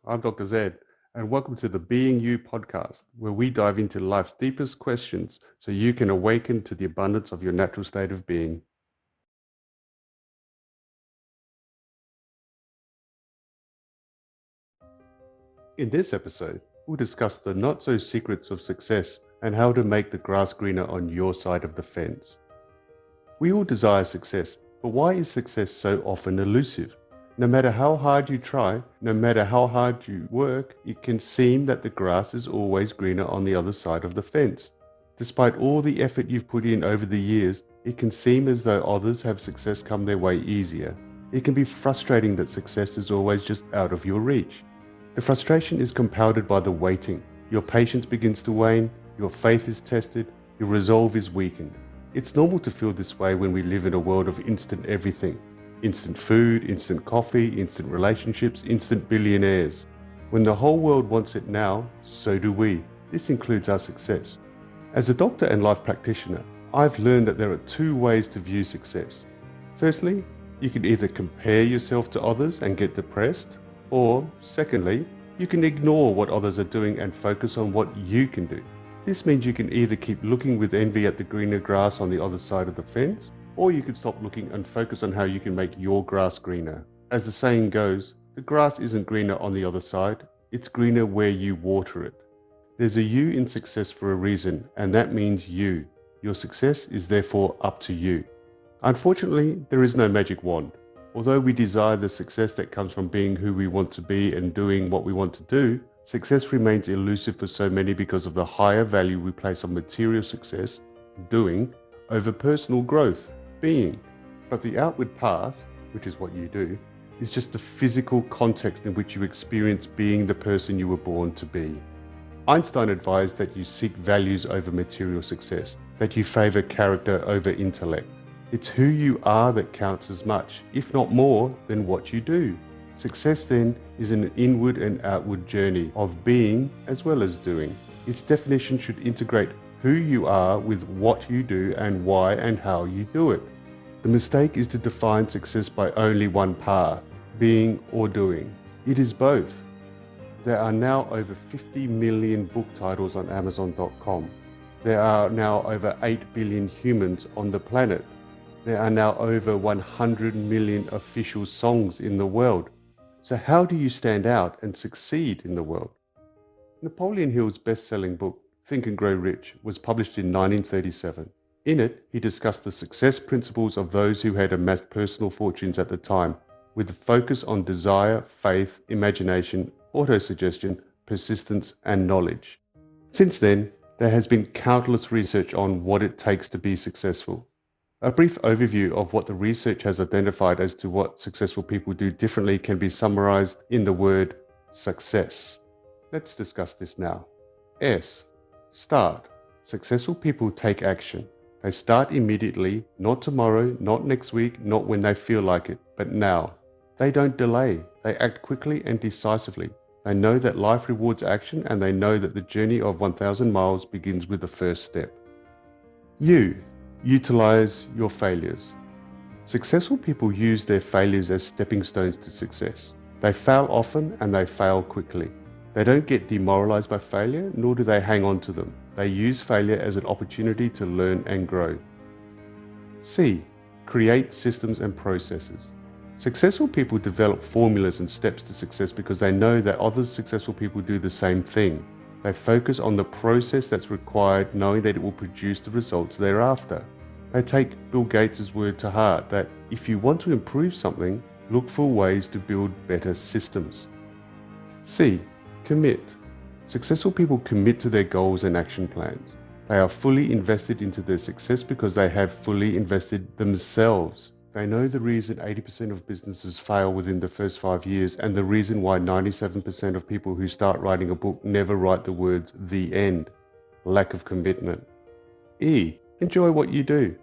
I'm Dr. Zed, and welcome to the Being You podcast, where we dive into life's deepest questions so you can awaken to the abundance of your natural state of being. In this episode, we'll discuss the not-so-secrets of success and how to make the grass greener on your side of the fence. We all desire success, but why is success so often elusive? No matter how hard you try, no matter how hard you work, it can seem that the grass is always greener on the other side of the fence. Despite all the effort you've put in over the years, it can seem as though others have success come their way easier. It can be frustrating that success is always just out of your reach. The frustration is compounded by the waiting. Your patience begins to wane, your faith is tested, your resolve is weakened. It's normal to feel this way when we live in a world of instant everything. Instant food, instant coffee, instant relationships, instant billionaires. When the whole world wants it now, so do we. This includes our success. As a doctor and life practitioner, I've learned that there are two ways to view success. Firstly, you can either compare yourself to others and get depressed, or secondly, you can ignore what others are doing and focus on what you can do. This means you can either keep looking with envy at the greener grass on the other side of the fence, or you can stop looking and focus on how you can make your grass greener. As the saying goes, the grass isn't greener on the other side, it's greener where you water it. There's a you in success for a reason, and that means you. Your success is therefore up to you. Unfortunately, there is no magic wand. Although we desire the success that comes from being who we want to be and doing what we want to do, success remains elusive for so many because of the higher value we place on material success, doing, over personal growth, being. But the outward path, which is what you do, is just the physical context in which you experience being the person you were born to be. Einstein advised that you seek values over material success, that you favor character over intellect. It's who you are that counts as much, if not more, than what you do. Success then is an inward and outward journey of being as well as doing. Its definition should integrate who you are with what you do and why and how you do it. The mistake is to define success by only one path, being or doing. It is both. There are now over 50 million book titles on Amazon.com. There are now over 8 billion humans on the planet. There are now over 100 million official songs in the world. So how do you stand out and succeed in the world? Napoleon Hill's best-selling book, Think and Grow Rich, was published in 1937. In it, he discussed the success principles of those who had amassed personal fortunes at the time, with a focus on desire, faith, imagination, autosuggestion, persistence, and knowledge. Since then, there has been countless research on what it takes to be successful. A brief overview of what the research has identified as to what successful people do differently can be summarized in the word success. Let's discuss this now. S. Start. Successful people take action. They start immediately, not tomorrow, not next week, not when they feel like it, but now. They don't delay. They act quickly and decisively. They know that life rewards action, and they know that the journey of 1,000 miles begins with the first step. You. Utilize your failures. Successful people use their failures as stepping stones to success. They fail often and they fail quickly. They don't get demoralized by failure, nor do they hang on to them. They use failure as an opportunity to learn and grow. C. Create systems and processes. Successful people develop formulas and steps to success because they know that other successful people do the same thing. They focus on the process that's required, knowing that it will produce the results they're after. They take Bill Gates' word to heart that if you want to improve something, look for ways to build better systems. C. Commit. Successful people commit to their goals and action plans. They are fully invested into their success because they have fully invested themselves. They know the reason 80% of businesses fail within the first 5 years and the reason why 97% of people who start writing a book never write the words "the end." Lack of commitment. E. Enjoy what you do.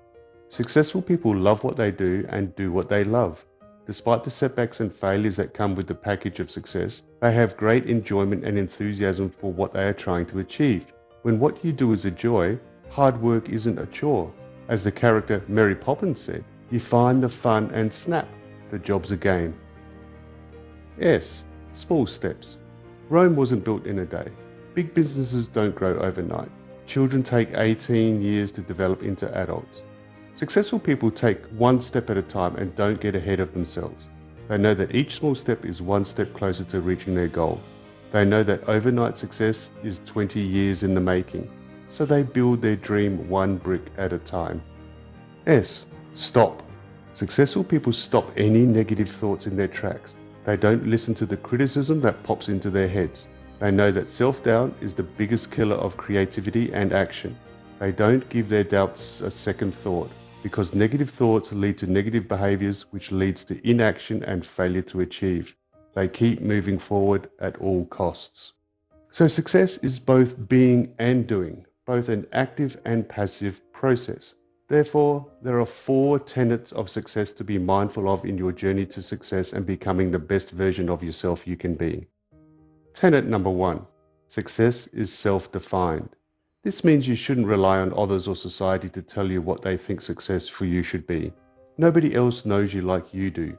Successful people love what they do and do what they love. Despite the setbacks and failures that come with the package of success, they have great enjoyment and enthusiasm for what they are trying to achieve. When what you do is a joy, hard work isn't a chore. As the character Mary Poppins said, you find the fun and snap, the job's a game. S. Small steps. Rome wasn't built in a day. Big businesses don't grow overnight. Children take 18 years to develop into adults. Successful people take one step at a time and don't get ahead of themselves. They know that each small step is one step closer to reaching their goal. They know that overnight success is 20 years in the making. So they build their dream one brick at a time. S. Stop. Successful people stop any negative thoughts in their tracks. They don't listen to the criticism that pops into their heads. They know that self-doubt is the biggest killer of creativity and action. They don't give their doubts a second thought, because negative thoughts lead to negative behaviors, which leads to inaction and failure to achieve. They keep moving forward at all costs. So success is both being and doing, both an active and passive process. Therefore, there are 4 tenets of success to be mindful of in your journey to success and becoming the best version of yourself you can be. Tenet number 1. Success is self-defined. This means you shouldn't rely on others or society to tell you what they think success for you should be. Nobody else knows you like you do.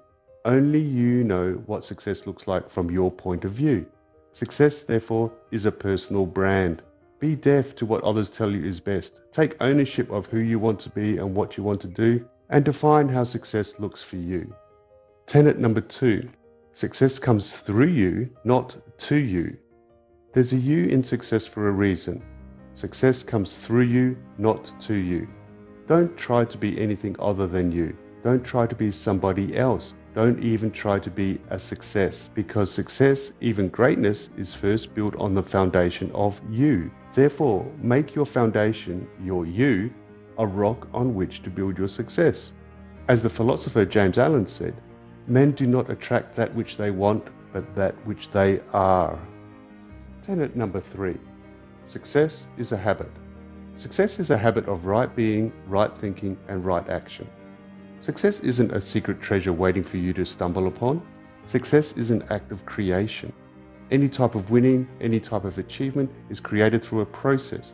Only you know what success looks like from your point of view. Success, therefore, is a personal brand. Be deaf to what others tell you is best. Take ownership of who you want to be and what you want to do, and define how success looks for you. Tenet number 2. Success comes through you, not to you. There's a you in success for a reason. Success comes through you, not to you. Don't try to be anything other than you. Don't try to be somebody else. Don't even try to be a success, because success, even greatness, is first built on the foundation of you. Therefore, make your foundation, your you, a rock on which to build your success. As the philosopher James Allen said, men do not attract that which they want, but that which they are. Tenet number 3. Success is a habit. Success is a habit of right being, right thinking, and right action. Success isn't a secret treasure waiting for you to stumble upon. Success is an act of creation. Any type of winning, any type of achievement is created through a process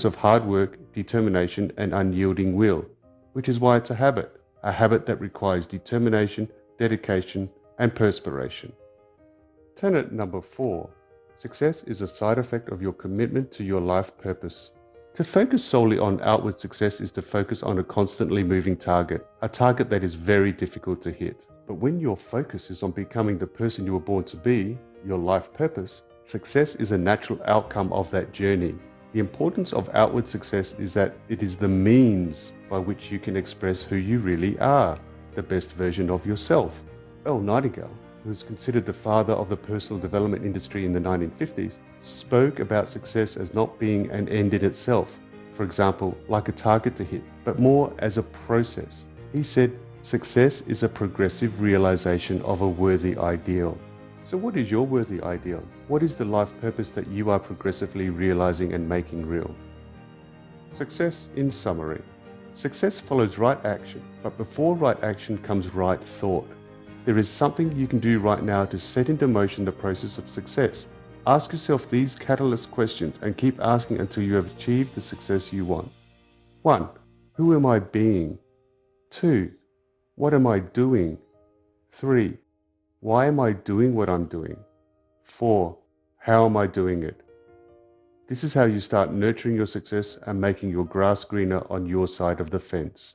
of hard work, determination, and unyielding will, which is why it's a habit that requires determination, dedication, and perspiration. Tenet number 4. Success is a side effect of your commitment to your life purpose. To focus solely on outward success is to focus on a constantly moving target, a target that is very difficult to hit. But when your focus is on becoming the person you were born to be, your life purpose, success is a natural outcome of that journey. The importance of outward success is that it is the means by which you can express who you really are, the best version of yourself. Earl Nightingale, who is considered the father of the personal development industry in the 1950s, spoke about success as not being an end in itself, for example, like a target to hit, but more as a process. He said, success is a progressive realization of a worthy ideal. So what is your worthy ideal? What is the life purpose that you are progressively realizing and making real? Success in summary. Success follows right action, but before right action comes right thought. There is something you can do right now to set into motion the process of success. Ask yourself these catalyst questions and keep asking until you have achieved the success you want. 1. Who am I being? 2. What am I doing? 3. Why am I doing what I'm doing? 4. How am I doing it? This is how you start nurturing your success and making your grass greener on your side of the fence.